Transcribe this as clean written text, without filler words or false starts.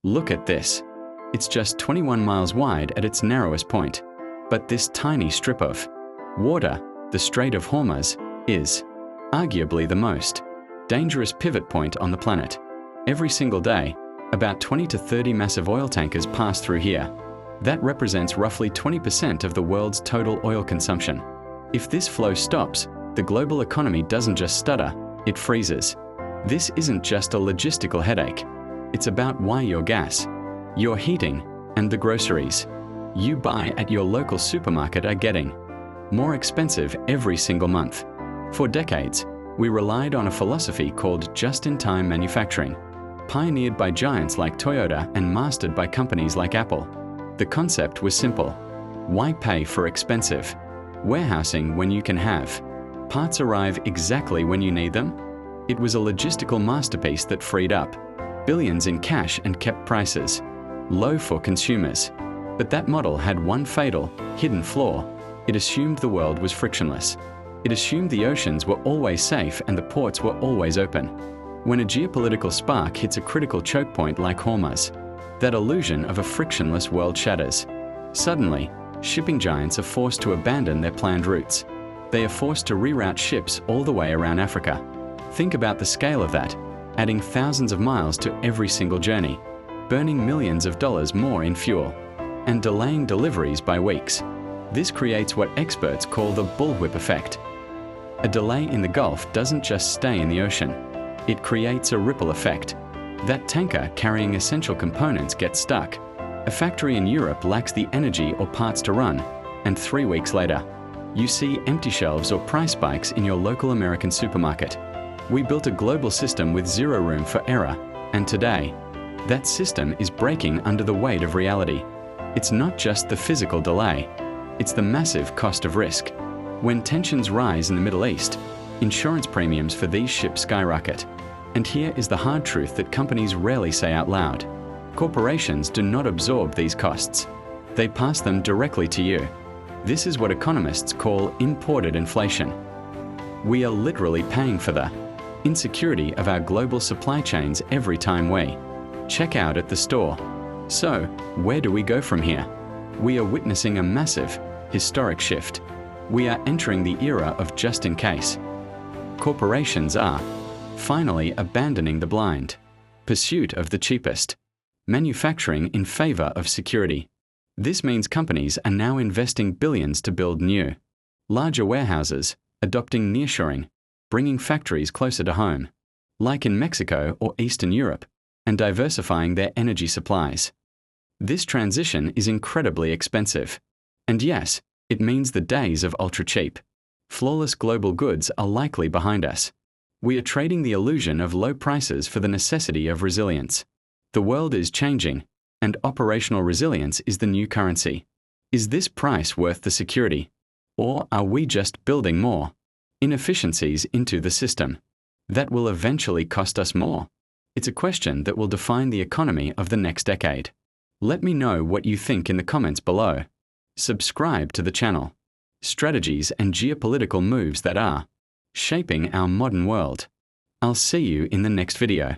Look at this. It's just 21 miles wide at its narrowest point. But this tiny strip of water, the Strait of Hormuz, is arguably the most dangerous pivot point on the planet. Every single day, about 20 to 30 massive oil tankers pass through here. That represents roughly 20% of the world's total oil consumption. If this flow stops, the global economy doesn't just stutter, it freezes. This isn't just a logistical headache. It's about why your gas, your heating, and the groceries you buy at your local supermarket are getting more expensive every single month. For decades, we relied on a philosophy called just-in-time manufacturing, pioneered by giants like Toyota and mastered by companies like Apple. The concept was simple. Why pay for expensive warehousing when you can have parts arrive exactly when you need them? It was a logistical masterpiece that freed up billions in cash and kept prices low for consumers. But that model had one fatal, hidden flaw. It assumed the world was frictionless. It assumed the oceans were always safe and the ports were always open. When a geopolitical spark hits a critical choke point like Hormuz, that illusion of a frictionless world shatters. Suddenly, shipping giants are forced to abandon their planned routes. They are forced to reroute ships all the way around Africa. Think about the scale of that, adding thousands of miles to every single journey, burning millions of dollars more in fuel, and delaying deliveries by weeks. This creates what experts call the bullwhip effect. A delay in the Gulf doesn't just stay in the ocean. It creates a ripple effect. That tanker carrying essential components gets stuck. A factory in Europe lacks the energy or parts to run, and 3 weeks later, you see empty shelves or price spikes in your local American supermarket. We built a global system with zero room for error, and today, that system is breaking under the weight of reality. It's not just the physical delay, it's the massive cost of risk. When tensions rise in the Middle East, insurance premiums for these ships skyrocket. And here is the hard truth that companies rarely say out loud. Corporations do not absorb these costs. They pass them directly to you. This is what economists call imported inflation. We are literally paying for the insecurity of our global supply chains every time we check out at the store. So, where do we go from here? We are witnessing a massive, historic shift. We are entering the era of just in case. Corporations are finally abandoning the blind pursuit of the cheapest manufacturing in favor of security. This means companies are now investing billions to build new, larger warehouses, adopting nearshoring, bringing factories closer to home, like in Mexico or Eastern Europe, and diversifying their energy supplies. This transition is incredibly expensive. And yes, it means the days of ultra-cheap, flawless global goods are likely behind us. We are trading the illusion of low prices for the necessity of resilience. The world is changing, and operational resilience is the new currency. Is this price worth the security? Or are we just building more inefficiencies into the system that will eventually cost us more? It's a question that will define the economy of the next decade. Let me know what you think in the comments below. Subscribe to the channel. Strategies and geopolitical moves that are shaping our modern world. I'll see you in the next video.